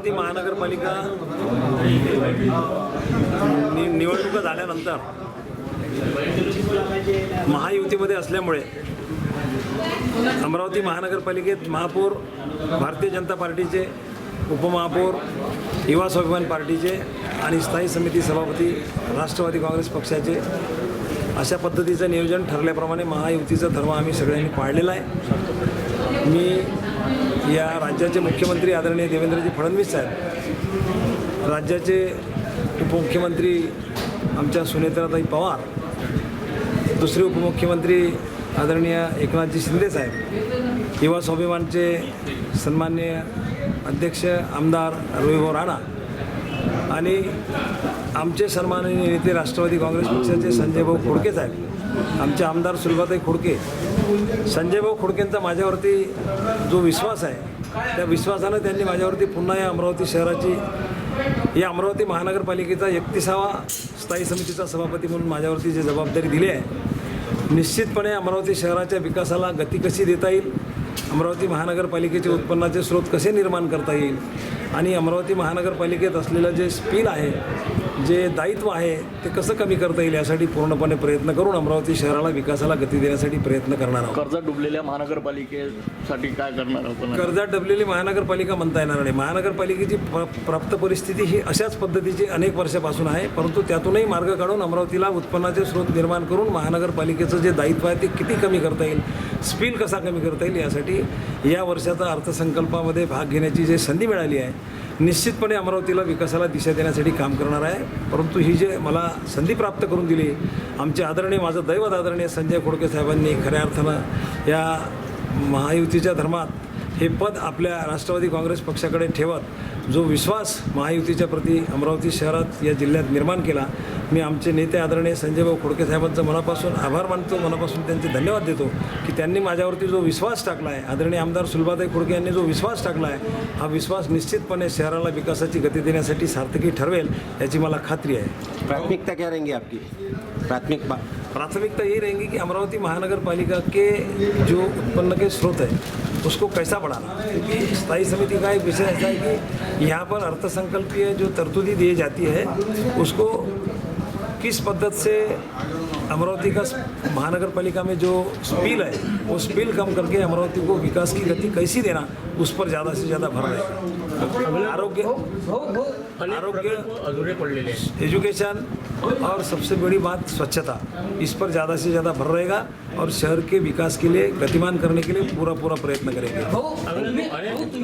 अमरावती महानगरपालिका निवडणुका झाल्यानंतर महायुतीमध्ये असल्यामुळे अमरावती महानगरपालिकेत महापौर भारतीय जनता पार्टीचे, उपमहापौर युवा स्वाभिमान पार्टीचे आणि स्थायी समिती सभापती राष्ट्रवादी काँग्रेस पक्षाचे अशा पद्धतीचं नियोजन ठरल्याप्रमाणे महायुतीचा धर्म आम्ही सगळ्यांनी पाळलेला आहे. मी या राज्याचे मुख्यमंत्री आदरणीय देवेंद्रजी फडणवीस साहेब, राज्याचे उपमुख्यमंत्री आमच्या सुनेत्राताई पवार, दुसरे उपमुख्यमंत्री आदरणीय एकनाथजी शिंदे साहेब, युवा स्वाभिमानचे सन्माननीय अध्यक्ष आमदार रोहिभाऊ राणा आणि आमचे सन्माननीय नेते राष्ट्रवादी काँग्रेस पक्षाचे संजयभाऊ खोडके साहेब, आमचे आमदार सुलभाताई खोडके, संजयभाऊ खोडकेंचा माझ्यावरती जो विश्वास आहे त्या विश्वासानं त्यांनी माझ्यावरती पुन्हा या अमरावती शहराची, या अमरावती महानगरपालिकेचा 31वा स्थायी समितीचा सभापती म्हणून माझ्यावरती जी जबाबदारी दिली आहे, निश्चितपणे अमरावती शहराच्या विकासाला गती कशी देता येईल, अमरावती महानगरपालिकेचे उत्पन्नाचे स्रोत कसे निर्माण करता येईल आणि अमरावती महानगरपालिकेत असलेलं जे स्पिल आहे, जे दायित्व आहे ते कसं कमी करता येईल यासाठी पूर्णपणे प्रयत्न करून अमरावती शहराला विकासाला गती देण्यासाठी प्रयत्न करणार आहोत. कर्जात डुबलेल्या महानगरपालिकेसाठी काय करणार आहोत? कर्जात डबलेली महानगरपालिका म्हणता येणार नाही. महानगरपालिकेची प्राप्त परिस्थिती ही अशाच पद्धतीची अनेक वर्षापासून आहे, परंतु त्यातूनही मार्ग काढून अमरावतीला उत्पन्नाचे स्रोत निर्माण करून महानगरपालिकेचं जे दायित्व आहे ते किती कमी करता येईल, स्पिल कसा कमी करता येईल यासाठी या वर्षाचा अर्थसंकल्पामध्ये भाग घेण्याची जी संधी मिळाली आहे, निश्चितपणे अमरावतीला विकासाला दिशा देण्यासाठी काम करणार आहे. परंतु ही जे मला संधी प्राप्त करून दिली आमचे आदरणीय, माझं दैवत आदरणीय संजय खोडके साहेबांनी खऱ्या अर्थानं या महायुतीच्या धर्मात हे पद आपल्या राष्ट्रवादी काँग्रेस पक्षाकडे ठेवत जो विश्वास महायुतीच्या प्रती अमरावती शहरात या जिल्ह्यात निर्माण केला, मी आमचे नेते आदरणीय संजयभाऊ खोडके साहेबांचं मनापासून आभार मानतो, मनापासून त्यांचे धन्यवाद देतो की त्यांनी माझ्यावरती जो विश्वास टाकला आहे, आदरणीय आमदार सुलभाताई खोडके यांनी जो विश्वास टाकला आहे, हा विश्वास निश्चितपणे शहराला विकासाची गती देण्यासाठी सार्थकी ठरवेल याची मला खात्री आहे. प्राथमिकता क्या रहेंगी आपकी? प्राथमिकता यही रहेंगी कि अमरावती महानगरपालिका के जो उत्पन्न के स्रोत है उसको कैसा बढ़ाना, क्योंकि स्थायी समिति का एक विषय ऐसा है कि यहाँ पर अर्थसंकल्पीय जो तरतूदी दी जाती है उसको किस पद्धत से अमरावती का महानगरपालिका में जो स्पिल है वो स्पिल कम करके अमरावती को विकास की गति कैसी देना, उस पर ज़्यादा से ज़्यादा भर रहेगा. आरोग्य, एजुकेशन और सबसे बड़ी बात स्वच्छता, इस पर ज़्यादा से ज़्यादा भर रहेगा और शहर के विकास के लिए गतिमान करने के लिए पूरा प्रयत्न करेंगे.